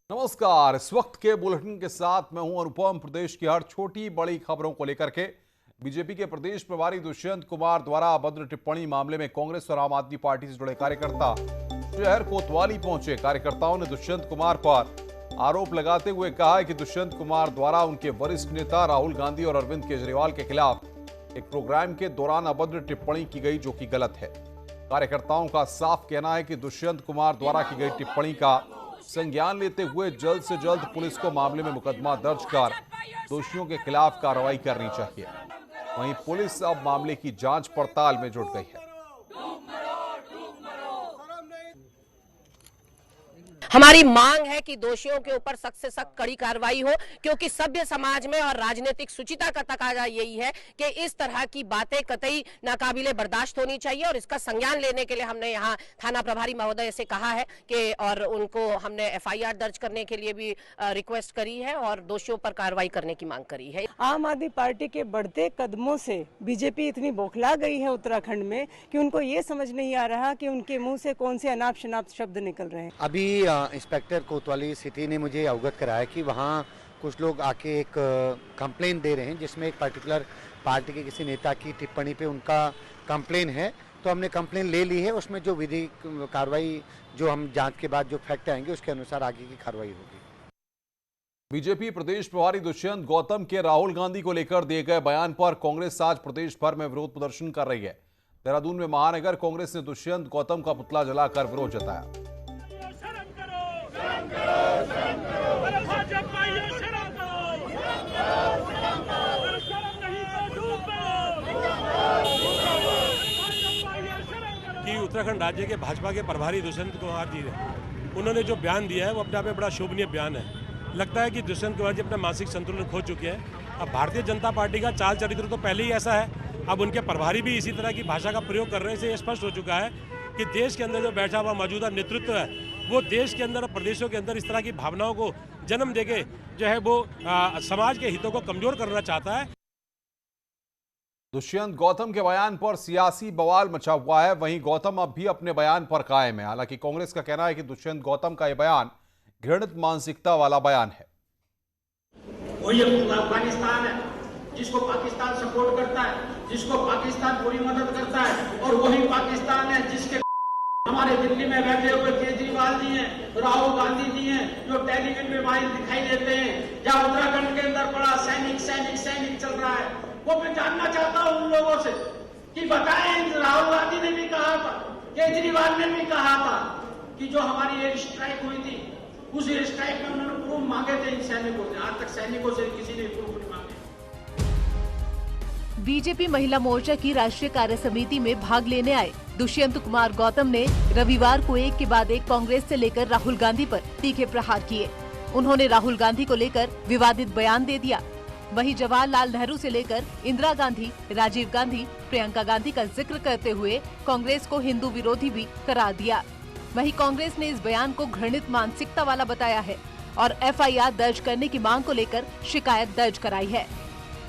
नमस्कार। इस वक्त के बुलेटिन के साथ मैं हूं अनुपम। प्रदेश की हर छोटी बड़ी खबरों को लेकर के बीजेपी के प्रदेश प्रभारी दुष्यंत कुमार द्वारा अभद्र टिप्पणी मामले में कांग्रेस और आम आदमी पार्टी से जुड़े कार्यकर्ता शहर कोतवाली पहुंचे। कार्यकर्ताओं ने दुष्यंत कुमार पर आरोप लगाते हुए कहा है कि दुष्यंत कुमार द्वारा उनके वरिष्ठ नेता राहुल गांधी और अरविंद केजरीवाल के खिलाफ एक प्रोग्राम के दौरान अभद्र टिप्पणी की गई, जो कि गलत है। कार्यकर्ताओं का साफ कहना है कि दुष्यंत कुमार द्वारा की गई टिप्पणी का संज्ञान लेते हुए जल्द से जल्द पुलिस को मामले में मुकदमा दर्ज कर दोषियों के खिलाफ कार्रवाई करनी चाहिए। वहीं पुलिस अब मामले की जांच पड़ताल में जुट गई है। हमारी मांग है कि दोषियों के ऊपर सख्त से सख्त कड़ी कार्रवाई हो, क्योंकि सभ्य समाज में और राजनीतिक शुचिता का तकाजा यही है कि इस तरह की बातें कतई नाकाबिले बर्दाश्त होनी चाहिए। और इसका संज्ञान लेने के लिए हमने यहाँ थाना प्रभारी महोदय से कहा है कि और उनको हमने एफआईआर दर्ज करने के लिए भी रिक्वेस्ट करी है और दोषियों पर कार्रवाई करने की मांग करी है। आम आदमी पार्टी के बढ़ते कदमों से बीजेपी इतनी बौखला गई है उत्तराखंड में कि उनको ये समझ नहीं आ रहा कि उनके मुंह से कौन से अनाप शनाप शब्द निकल रहे हैं। अभी इंस्पेक्टर कोतवाली सिटी ने मुझे अवगत कराया कि वहाँ कुछ लोग आके एक कंप्लेन दे रहे हैं, जिसमें एक पर्टिकुलर पार्टी के किसी नेता की टिप्पणी पे उनका कंप्लेन है। तो हमने कंप्लेन ले ली है, उसमें जो विधि कार्रवाई जो हम जांच के बाद जो फैक्ट आएंगे उसके अनुसार आगे की कार्रवाई होगी। बीजेपी प्रदेश प्रभारी दुष्यंत गौतम के राहुल गांधी को लेकर दिए गए बयान पर कांग्रेस आज प्रदेश भर में विरोध प्रदर्शन कर रही है। देहरादून में महानगर कांग्रेस ने दुष्यंत गौतम का पुतला जलाकर विरोध जताया। कि उत्तराखंड राज्य के भाजपा के प्रभारी दुष्यंत कुमार जी ने उन्होंने जो बयान दिया है वो अपने आप में बड़ा शोभनीय बयान है। लगता है कि दुष्यंत कुमार जी अपना मानसिक संतुलन खो चुके हैं। अब भारतीय जनता पार्टी का चाल चरित्र तो पहले ही ऐसा है, अब उनके प्रभारी भी इसी तरह की भाषा का प्रयोग कर रहे हैं। इससे स्पष्ट हो चुका है कि देश के अंदर जो बैठा हुआ मौजूदा नेतृत्व है वो देश के अंदर और प्रदेशों के अंदर इस तरह की भावनाओं को जन्म देके जो है वो समाज के हितों को कमजोर करना चाहता है। दुष्यंत गौतम के बयान पर सियासी बवाल मचा हुआ है। वहीं गौतम अब भी अपने बयान पर कायम है। हालांकि कांग्रेस का कहना है कि दुष्यंत गौतम का यह बयान घृणित मानसिकता वाला बयान है। वही अफगानिस्तान है जिसको पाकिस्तान सपोर्ट करता है, जिसको पाकिस्तान पूरी मदद करता है, और वही पाकिस्तान है जिसके हमारे दिल्ली में बैठे हुए केजरीवाल जी हैं, राहुल गांधी जी हैं, जो टेलीविजन में वाइज दिखाई देते हैं, जहाँ उत्तराखंड के अंदर बड़ा सैनिक सैनिक सैनिक चल रहा है। वो मैं जानना चाहता हूँ उन लोगों से कि बताएं, राहुल गांधी ने भी कहा था, केजरीवाल ने भी कहा था कि जो हमारी एयर स्ट्राइक हुई थी उस एयर स्ट्राइक में उन्होंने प्रूफ मांगे थे इन सैनिकों से। आज तक सैनिकों से किसी ने प्रूफ नहीं मांगे। बीजेपी महिला मोर्चा की राष्ट्रीय कार्य समिति में भाग लेने आए दुष्यंत कुमार गौतम ने रविवार को एक के बाद एक कांग्रेस से लेकर राहुल गांधी पर तीखे प्रहार किए। उन्होंने राहुल गांधी को लेकर विवादित बयान दे दिया। वहीं जवाहरलाल नेहरू से लेकर इंदिरा गांधी, राजीव गांधी, प्रियंका गांधी का जिक्र करते हुए कांग्रेस को हिंदू विरोधी भी करार दिया। वहीं कांग्रेस ने इस बयान को घृणित मानसिकता वाला बताया है और एफआईआर दर्ज करने की मांग को लेकर शिकायत दर्ज कराई है।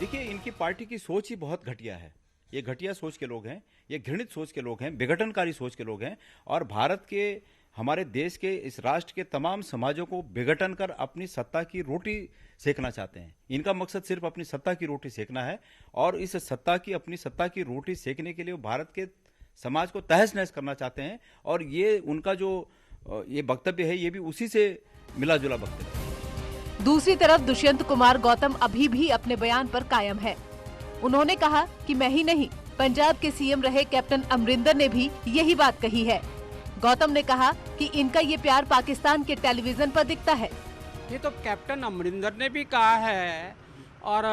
देखिए, इनकी पार्टी की सोच ही बहुत घटिया है। ये घटिया सोच के लोग हैं, ये घृणित सोच के लोग हैं, विघटनकारी सोच के लोग हैं और भारत के, हमारे देश के, इस राष्ट्र के तमाम समाजों को विघटन कर अपनी सत्ता की रोटी सेकना चाहते हैं। इनका मकसद सिर्फ अपनी सत्ता की रोटी सेकना है और इस सत्ता की, अपनी सत्ता की रोटी सेकने के लिए वो भारत के समाज को तहस नहस करना चाहते हैं। और ये उनका जो ये वक्तव्य है ये भी उसी से मिला जुला वक्तव्य है। दूसरी तरफ दुष्यंत कुमार गौतम अभी भी अपने बयान पर कायम है। उन्होंने कहा कि मैं ही नहीं, पंजाब के सीएम रहे कैप्टन अमरिंदर ने भी यही बात कही है। गौतम ने कहा कि इनका ये प्यार पाकिस्तान के टेलीविजन पर दिखता है। ये तो कैप्टन अमरिंदर ने भी कहा है और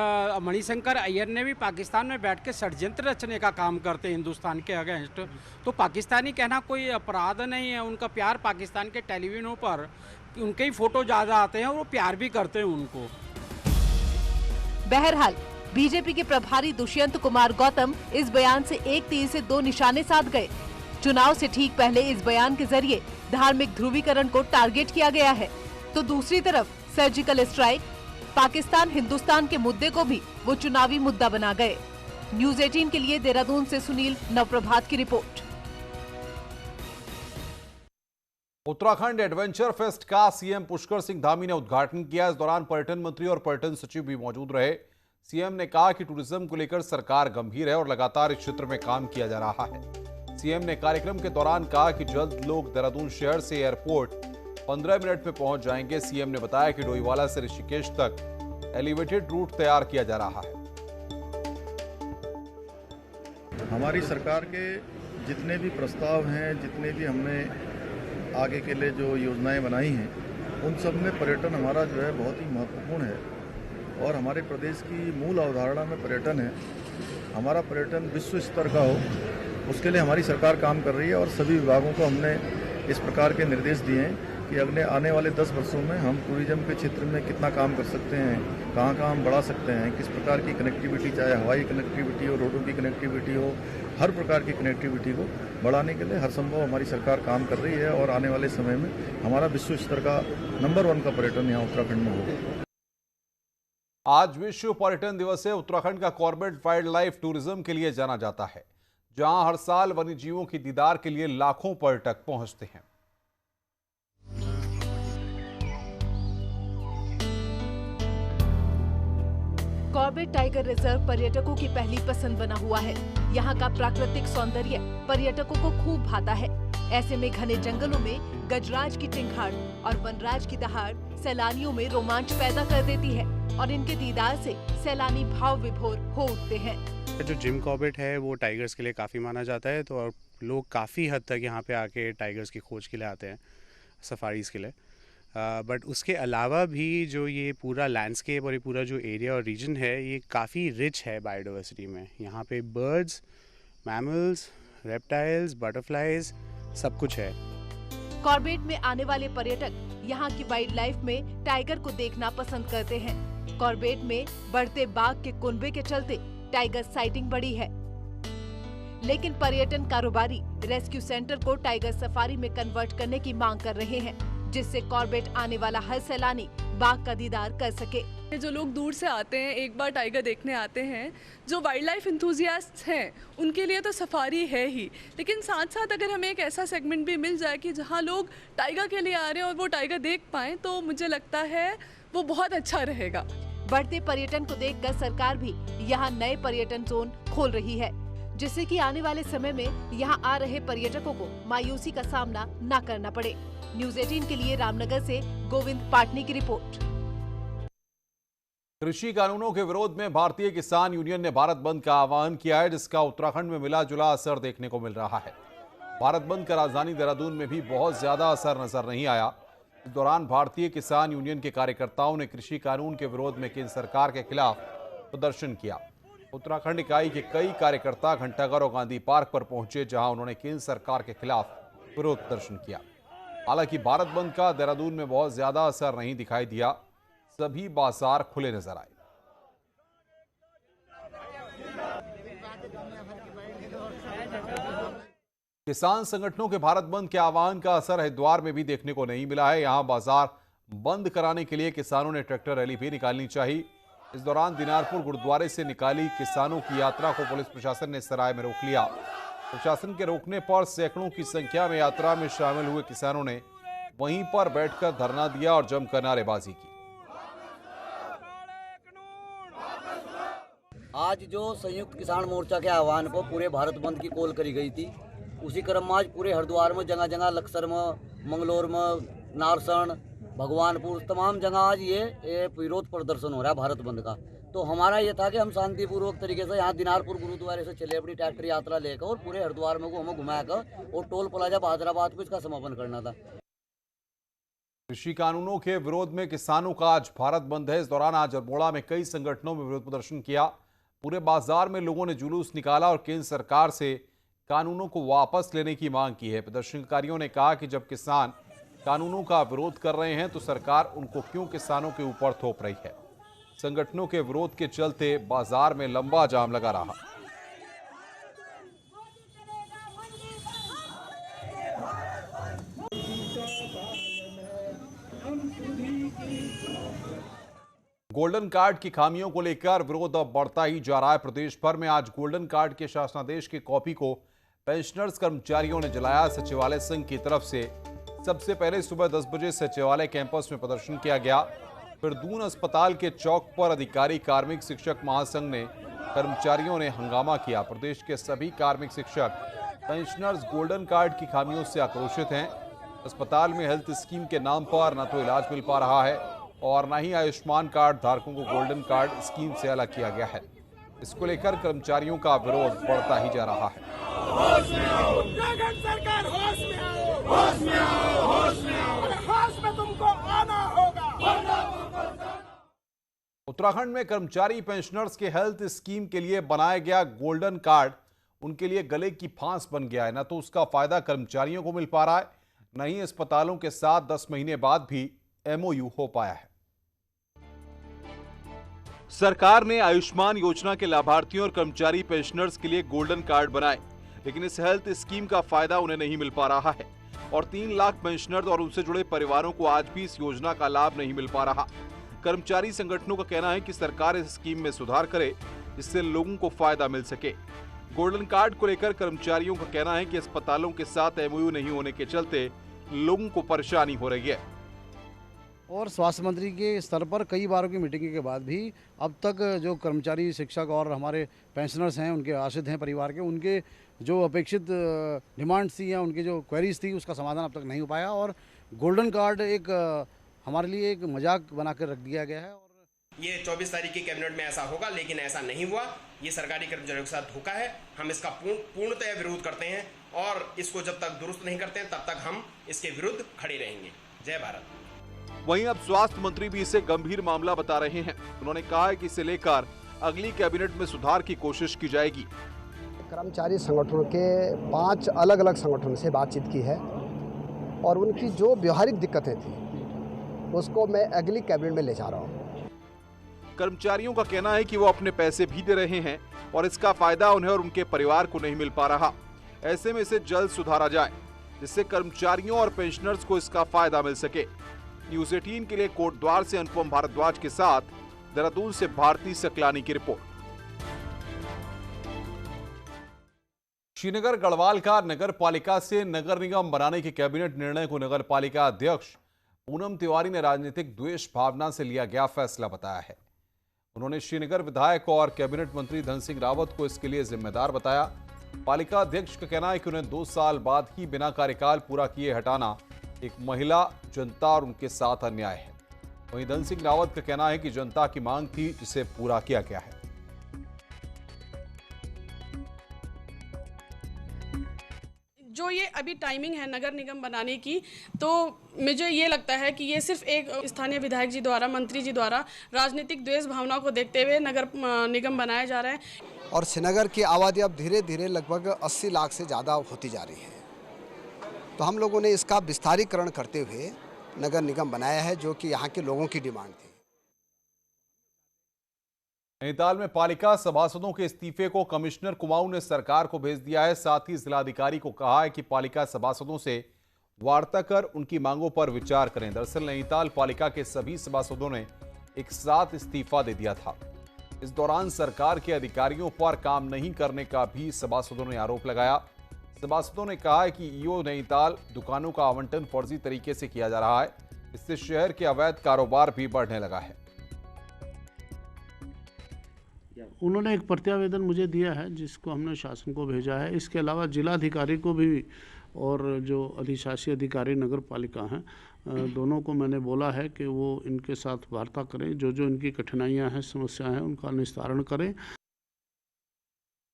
मणिशंकर अय्यर ने भी पाकिस्तान में बैठ के षड्यंत्र रचने का काम करते हैं हिंदुस्तान के अगेंस्ट। तो पाकिस्तानी कहना कोई अपराध नहीं है। उनका प्यार पाकिस्तान के टेलीविजनों पर उनके ही फोटो ज्यादा आते हैं और वो प्यार भी करते हैं उनको। बहरहाल बीजेपी के प्रभारी दुष्यंत कुमार गौतम इस बयान से एक तीर से दो निशाने साध गए। चुनाव से ठीक पहले इस बयान के जरिए धार्मिक ध्रुवीकरण को टारगेट किया गया है, तो दूसरी तरफ सर्जिकल स्ट्राइक, पाकिस्तान हिंदुस्तान के मुद्दे को भी वो चुनावी मुद्दा बना गए। न्यूज़ 18 के लिए देहरादून से सुनील नवप्रभात की रिपोर्ट। उत्तराखंड एडवेंचर फेस्ट का सीएम पुष्कर सिंह धामी ने उद्घाटन किया। इस दौरान पर्यटन मंत्री और पर्यटन सचिव भी मौजूद रहे। सीएम ने कहा कि टूरिज्म को लेकर सरकार गंभीर है और लगातार इस क्षेत्र में काम किया जा रहा है। सीएम ने कार्यक्रम के दौरान कहा कि जल्द लोग देहरादून शहर से एयरपोर्ट 15 मिनट में पहुंच जाएंगे। सीएम ने बताया कि डोईवाला से ऋषिकेश तक एलिवेटेड रूट तैयार किया जा रहा है। हमारी सरकार के जितने भी प्रस्ताव हैं, जितने भी हमने आगे के लिए जो योजनाएं बनाई हैं, उन सब में पर्यटन हमारा जो है बहुत ही महत्वपूर्ण है और हमारे प्रदेश की मूल अवधारणा में पर्यटन है। हमारा पर्यटन विश्व स्तर का हो, उसके लिए हमारी सरकार काम कर रही है और सभी विभागों को हमने इस प्रकार के निर्देश दिए हैं कि अगले आने वाले 10 वर्षों में हम टूरिज्म के क्षेत्र में कितना काम कर सकते हैं, कहाँ कहाँ हम बढ़ा सकते हैं, किस प्रकार की कनेक्टिविटी, चाहे हवाई कनेक्टिविटी हो, रोडों की कनेक्टिविटी हो, हर प्रकार की कनेक्टिविटी को बढ़ाने के लिए हर संभव हमारी सरकार काम कर रही है और आने वाले समय में हमारा विश्व स्तर का नंबर 1 का पर्यटन यहाँ उत्तराखंड में होगा। आज विश्व पर्यटन दिवस है। उत्तराखंड का कॉर्बेट वाइल्ड लाइफ टूरिज्म के लिए जाना जाता है, जहां हर साल वन्य जीवों की दीदार के लिए लाखों पर्यटक पहुंचते हैं। कॉर्बेट टाइगर रिजर्व पर्यटकों की पहली पसंद बना हुआ है। यहाँ का प्राकृतिक सौंदर्य पर्यटकों को खूब भाता है। ऐसे में घने जंगलों में गजराज की चिंगाड़ और वनराज की दहाड़ सैलानियों में रोमांच पैदा कर देती है और इनके दीदार से सैलानी भाव विभोर हो उठते हैं। जो जिम कॉर्बेट है वो टाइगर्स के लिए काफ़ी माना जाता है, तो लोग काफ़ी हद तक यहाँ पे आके टाइगर्स की खोज के लिए आते हैं, सफारीज़ के लिए। बट उसके अलावा भी जो ये पूरा लैंडस्केप और ये पूरा जो एरिया और रीजन है, ये काफ़ी रिच है बायोडाइवर्सिटी में। यहाँ पे बर्ड्स, मैमल्स, रेप्टाइल्स, बटरफ्लाइज सब कुछ है। कॉर्बेट में आने वाले पर्यटक यहाँ की वाइल्ड लाइफ में टाइगर को देखना पसंद करते हैं। कॉर्बेट में बढ़ते बाघ के कुनबे के चलते टाइगर साइटिंग बढ़ी है, लेकिन पर्यटन कारोबारी रेस्क्यू सेंटर को टाइगर सफारी में कन्वर्ट करने की मांग कर रहे हैं, जिससे कॉर्बेट आने वाला हर सैलानी बाघ का दीदार कर सके। जो लोग दूर से आते हैं, एक बार टाइगर देखने आते हैं, जो वाइल्ड लाइफ इंथुजियास्ट्स हैं, उनके लिए तो सफारी है ही, लेकिन साथ साथ अगर हमें एक ऐसा सेगमेंट भी मिल जाए कि जहां लोग टाइगर के लिए आ रहे हैं और वो टाइगर देख पाएं, तो मुझे लगता है वो बहुत अच्छा रहेगा। बढ़ते पर्यटन को देखकर सरकार भी यहाँ नए पर्यटन जोन खोल रही है, जिससे कि आने वाले समय में यहाँ आ रहे पर्यटकों को मायूसी का सामना न करना पड़े। न्यूज़ 18 के लिए रामनगर से गोविंद पाटनी की रिपोर्ट। कृषि कानूनों के विरोध में भारतीय किसान यूनियन ने भारत बंद का आह्वान किया है, जिसका उत्तराखंड में मिला जुला असर देखने को मिल रहा है। भारत बंद का राजधानी देहरादून में भी बहुत ज्यादा असर नजर नहीं आया। इस दौरान भारतीय किसान यूनियन के कार्यकर्ताओं ने कृषि कानून के विरोध में केंद्र सरकार के खिलाफ प्रदर्शन किया। उत्तराखंड इकाई के कई कार्यकर्ता घंटाघर और गांधी पार्क पर पहुंचे, जहां उन्होंने केंद्र सरकार के खिलाफ विरोध प्रदर्शन किया। हालांकि भारत बंद का देहरादून में बहुत ज्यादा असर नहीं दिखाई दिया, सभी बाजार खुले नजर आए। किसान संगठनों के भारत बंद के आह्वान का असर हरिद्वार में भी देखने को नहीं मिला है। यहां बाजार बंद कराने के लिए किसानों ने ट्रैक्टर रैली भी निकालनी चाहिए। इस दौरान दिनारपुर गुरुद्वारे से निकाली किसानों की यात्रा को पुलिस प्रशासन ने सराय में रोक लिया। प्रशासन के रोकने पर सैकड़ों की संख्या में यात्रा में शामिल हुए किसानों ने वहीं पर बैठकर धरना दिया और जमकर नारेबाजी की। आज जो संयुक्त किसान मोर्चा के आह्वान पर पूरे भारत बंद की कॉल करी गई थी, उसी क्रम में आज पूरे हरिद्वार में जगह जगह, लक्सर में, मंगलौर में, नारसण, भगवानपुर, तमाम जगह आज ये विरोध प्रदर्शन हो रहा है भारत बंद का। तो हमारा ये था कि हम शांतिपूर्वक तरीके से यहाँ दिनारपुर गुरुद्वारे से चले अपनी ट्रैक्टर यात्रा लेकर और पूरे हरिद्वार में हमें घुमाकर और टोल प्लाजा बहादुराबाद को इसका समापन करना था। कृषि कानूनों के विरोध में किसानों का आज भारत बंद है। इस दौरान आज अल्मोड़ा में कई संगठनों में विरोध प्रदर्शन किया। पूरे बाजार में लोगों ने जुलूस निकाला और केंद्र सरकार से कानूनों को वापस लेने की मांग की है। प्रदर्शनकारियों ने कहा कि जब किसान कानूनों का विरोध कर रहे हैं तो सरकार उनको क्यों किसानों के ऊपर थोप रही है। संगठनों के विरोध के चलते बाजार में लंबा जाम लगा रहा। गोल्डन कार्ड की खामियों को लेकर विरोध अब बढ़ता ही जा रहा है। प्रदेश भर में आज गोल्डन कार्ड के शासनादेश की कॉपी को पेंशनर्स कर्मचारियों ने जलाया। सचिवालय संघ की तरफ से सबसे पहले सुबह 10 बजे सचिवालय कैंपस में प्रदर्शन किया गया। फिर दून अस्पताल के चौक पर अधिकारी कार्मिक शिक्षक महासंघ ने कर्मचारियों ने हंगामा किया। प्रदेश के सभी कार्मिक शिक्षक पेंशनर्स गोल्डन कार्ड की खामियों से आक्रोशित हैं। अस्पताल में हेल्थ स्कीम के नाम पर न तो इलाज मिल पा रहा है और न ही आयुष्मान कार्ड धारकों को गोल्डन कार्ड स्कीम से अलग किया गया है। इसको लेकर कर्मचारियों का विरोध बढ़ता ही जा रहा है। उत्तराखंड सरकार होश में आओ, होश में आओ, होश में आओ, होश में तुमको आना होगा। उत्तराखंड में कर्मचारी पेंशनर्स के हेल्थ स्कीम के लिए बनाया गया गोल्डन कार्ड उनके लिए गले की फांस बन गया है। न तो उसका फायदा कर्मचारियों को मिल पा रहा है, न ही अस्पतालों के साथ 10 महीने बाद भी MOU हो पाया है। सरकार ने आयुष्मान योजना के लाभार्थियों और कर्मचारी पेंशनर्स के लिए गोल्डन कार्ड बनाए, लेकिन इस हेल्थ स्कीम का फायदा उन्हें नहीं मिल पा रहा है और 3 लाख पेंशनर्स और उनसे जुड़े परिवारों को आज भी इस योजना का लाभ नहीं मिल पा रहा। कर्मचारी संगठनों का कहना है कि सरकार इस स्कीम में सुधार करे, जिससे लोगों को फायदा मिल सके। गोल्डन कार्ड को लेकर कर्मचारियों का कहना है कि अस्पतालों के साथ MOU नहीं होने के चलते लोगों को परेशानी हो रही है। और स्वास्थ्य मंत्री के स्तर पर कई बारों की मीटिंग के बाद भी अब तक जो कर्मचारी शिक्षक और हमारे पेंशनर्स हैं, उनके आश्रित हैं परिवार के, उनके जो अपेक्षित डिमांड्स थी या उनकी जो क्वेरीज थी उसका समाधान अब तक नहीं हो पाया। और गोल्डन कार्ड एक हमारे लिए एक मजाक बना कर रख दिया गया है। ये 24 तारीख की कैबिनेट में ऐसा होगा, लेकिन ऐसा नहीं हुआ। ये सरकारी कर्मचारियों के साथ धोखा है। हम इसका पूर्णतः विरोध करते हैं और इसको जब तक दुरुस्त नहीं करते हैं तब तक हम इसके विरुद्ध खड़े रहेंगे। जय भारत। वहीं अब स्वास्थ्य मंत्री भी इसे गंभीर मामला बता रहे हैं। उन्होंने कहा है कि इसे लेकर अगली कैबिनेट में सुधार की कोशिश की जाएगी। कर्मचारी संगठनों के 5 अलग अलग संगठनों से बातचीत की है और उनकी जो व्यवहारिक दिक्कतें थी उसको मैं अगली कैबिनेट में ले जा रहा हूँ। कर्मचारियों का कहना है कि वो अपने पैसे भी दे रहे हैं और इसका फायदा उन्हें और उनके परिवार को नहीं मिल पा रहा। ऐसे में इसे जल्द सुधारा जाए, जिससे कर्मचारियों और पेंशनर्स को इसका फायदा मिल सके। न्यूज़ 18 के लिए कोटद्वार से अनुपम भारद्वाज के साथ देहरादून से भारती सकलानी की रिपोर्ट। श्रीनगर गढ़वाल का नगर पालिका से नगर निगम बनाने के कैबिनेट निर्णय को नगर पालिका अध्यक्ष पूनम तिवारी ने राजनीतिक द्वेष भावना से लिया गया फैसला बताया है। उन्होंने श्रीनगर विधायक और कैबिनेट मंत्री धन सिंह रावत को इसके लिए जिम्मेदार बताया। पालिका अध्यक्ष का कहना है कि उन्हें 2 साल बाद ही बिना कार्यकाल पूरा किए हटाना एक महिला, जनता और उनके साथ अन्याय है। वहीं धन सिंह रावत का कहना है कि जनता की मांग थी, जिसे पूरा किया गया है। जो ये अभी टाइमिंग है नगर निगम बनाने की, तो मुझे ये लगता है कि ये सिर्फ एक स्थानीय विधायक जी द्वारा, मंत्री जी द्वारा राजनीतिक द्वेष भावना को देखते हुए नगर निगम बनाया जा रहा है। और श्रीनगर की आबादी अब धीरे धीरे लगभग 80 लाख से ज़्यादा होती जा रही है, तो हम लोगों ने इसका विस्तारीकरण करते हुए नगर निगम बनाया है, जो कि यहाँ के लोगों की डिमांड थी। नैनीताल में पालिका सभासदों के इस्तीफे को कमिश्नर कुमाऊं ने सरकार को भेज दिया है। साथ ही जिलाधिकारी को कहा है कि पालिका सभासदों से वार्ता कर उनकी मांगों पर विचार करें। दरअसल नैनीताल पालिका के सभी सभासदों ने एक साथ इस्तीफा दे दिया था। इस दौरान सरकार के अधिकारियों पर काम नहीं करने का भी सभासदों ने आरोप लगाया। सभासदों ने कहा है कि ईओ नैनीताल दुकानों का आवंटन फर्जी तरीके से किया जा रहा है। इससे शहर के अवैध कारोबार भी बढ़ने लगा है। उन्होंने एक प्रत्यावेदन मुझे दिया है, जिसको हमने शासन को भेजा है। इसके अलावा जिलाधिकारी को भी और जो अधिशासी अधिकारी नगर पालिका हैं, दोनों को मैंने बोला है कि वो इनके साथ वार्ता करें, जो जो इनकी कठिनाइयां हैं, समस्याएं हैं, उनका निस्तारण करें।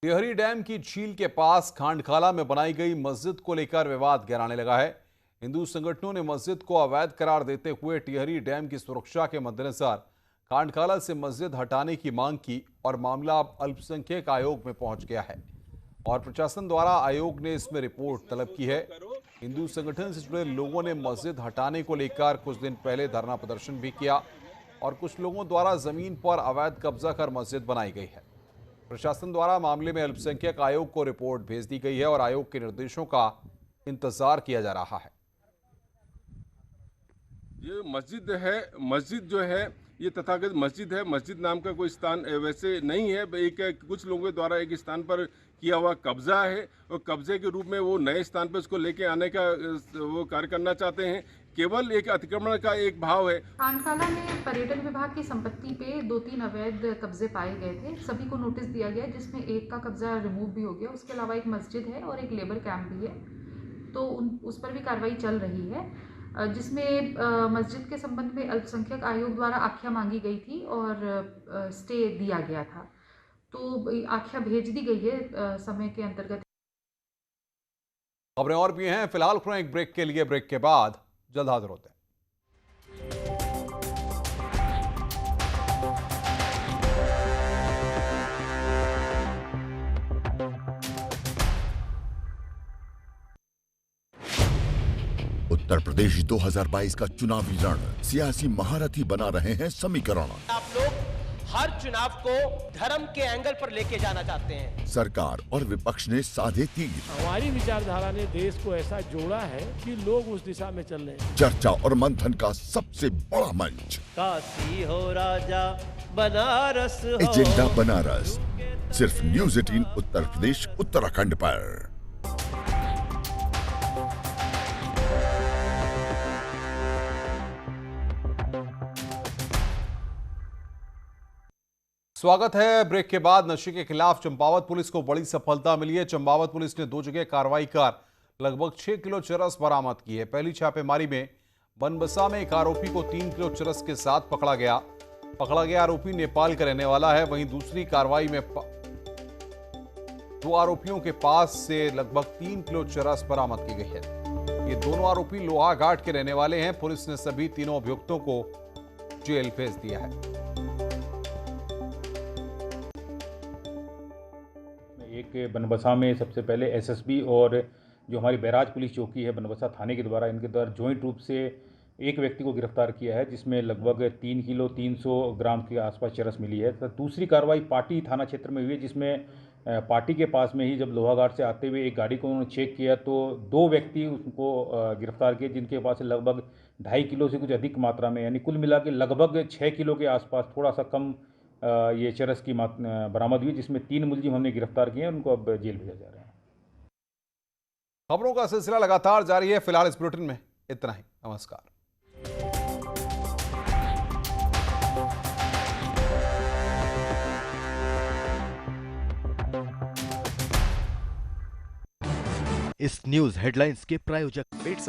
टिहरी डैम की झील के पास खांडखाला में बनाई गई मस्जिद को लेकर विवाद गहराने लगा है। हिंदू संगठनों ने मस्जिद को अवैध करार देते हुए टिहरी डैम की सुरक्षा के मद्देनजर खांडखाला से मस्जिद हटाने की मांग की और मामला अब अल्पसंख्यक आयोग में पहुंच गया है और प्रशासन द्वारा आयोग ने इसमें रिपोर्ट तलब की है। हिंदू संगठन से जुड़े लोगों ने मस्जिद हटाने को लेकर कुछ दिन पहले धरना प्रदर्शन भी किया और कुछ लोगों द्वारा जमीन पर अवैध कब्जा कर मस्जिद बनाई गई है। प्रशासन द्वारा मामले में अल्पसंख्यक आयोग को रिपोर्ट भेज दी गई है और आयोग के निर्देशों का इंतजार किया जा रहा है। ये मस्जिद है, मस्जिद जो है ये तथाकथित मस्जिद है। मस्जिद नाम का कोई स्थान वैसे नहीं है। एक कुछ लोगों के द्वारा एक स्थान पर किया हुआ कब्जा है और कब्जे के रूप में वो नए स्थान पर उसको लेके आने का वो कार्य करना चाहते हैं। केवल एक अतिक्रमण का एक भाव है। खानकाला में पर्यटन विभाग की संपत्ति पे 2-3 अवैध कब्जे पाए गए थे। सभी को नोटिस दिया गया, जिसमें एक का कब्जा रिमूव भी हो गया। उसके अलावा एक मस्जिद है और एक लेबर कैंप भी है, तो उस पर भी कार्रवाई चल रही है, जिसमें मस्जिद के संबंध में अल्पसंख्यक आयोग द्वारा आख्या मांगी गई थी और स्टे दिया गया था, तो आख्या भेज दी गई है समय के अंतर्गत। खबरें और भी हैं, फिलहाल खुले एक ब्रेक के लिए। ब्रेक के बाद जल्द हाजिर होते हैं। उत्तर प्रदेश 2022 का चुनावी रण, सियासी महारथी बना रहे हैं समीकरण। आप लोग हर चुनाव को धर्म के एंगल पर लेके जाना चाहते हैं। सरकार और विपक्ष ने साधे तीर। हमारी विचारधारा ने देश को ऐसा जोड़ा है कि लोग उस दिशा में चल रहे हैं। चर्चा और मंथन का सबसे बड़ा मंच, काशी हो राजा बनारस हो। एजेंडा बनारस, सिर्फ न्यूज़ 18 उत्तर प्रदेश उत्तराखंड पर। स्वागत है। ब्रेक के बाद नशे के खिलाफ चंपावत पुलिस को बड़ी सफलता मिली है। चंपावत पुलिस ने 2 जगह कार्रवाई कर लगभग 6 किलो चरस बरामद की है। पहली छापेमारी में बनबसा में एक आरोपी को 3 किलो चरस के साथ पकड़ा गया आरोपी नेपाल का रहने वाला है। वहीं दूसरी कार्रवाई में 2 आरोपियों के पास से लगभग 3 किलो चरस बरामद की गई है। ये दोनों आरोपी लोहाघाट के रहने वाले हैं। पुलिस ने सभी तीनों अभियुक्तों को जेल भेज दिया है। एक बनबसा में सबसे पहले एसएसबी और जो हमारी बैराज पुलिस चौकी है बनबसा थाने के द्वारा, इनके द्वारा ज्वाइंट रूप से एक व्यक्ति को गिरफ्तार किया है, जिसमें लगभग 3 किलो 300 ग्राम के आसपास चरस मिली है। तो दूसरी कार्रवाई पाटी थाना क्षेत्र में हुई है, जिसमें पाटी के पास में ही जब लोहाघाट से आते हुए एक गाड़ी को उन्होंने चेक किया तो 2 व्यक्ति उनको गिरफ्तार किए, जिनके पास लगभग 2.5 किलो से कुछ अधिक मात्रा में, यानी कुल मिला के लगभग 6 किलो के आसपास, थोड़ा सा कम ये चरस की बरामद हुई, जिसमें 3 मुलजिम हमने गिरफ्तार किए हैं। उनको अब जेल भेजा जा रहा है। खबरों का सिलसिला लगातार जारी है। फिलहाल इस बुलेटिन में इतना ही। नमस्कार। इस न्यूज हेडलाइंस के प्रायोजक पेट्स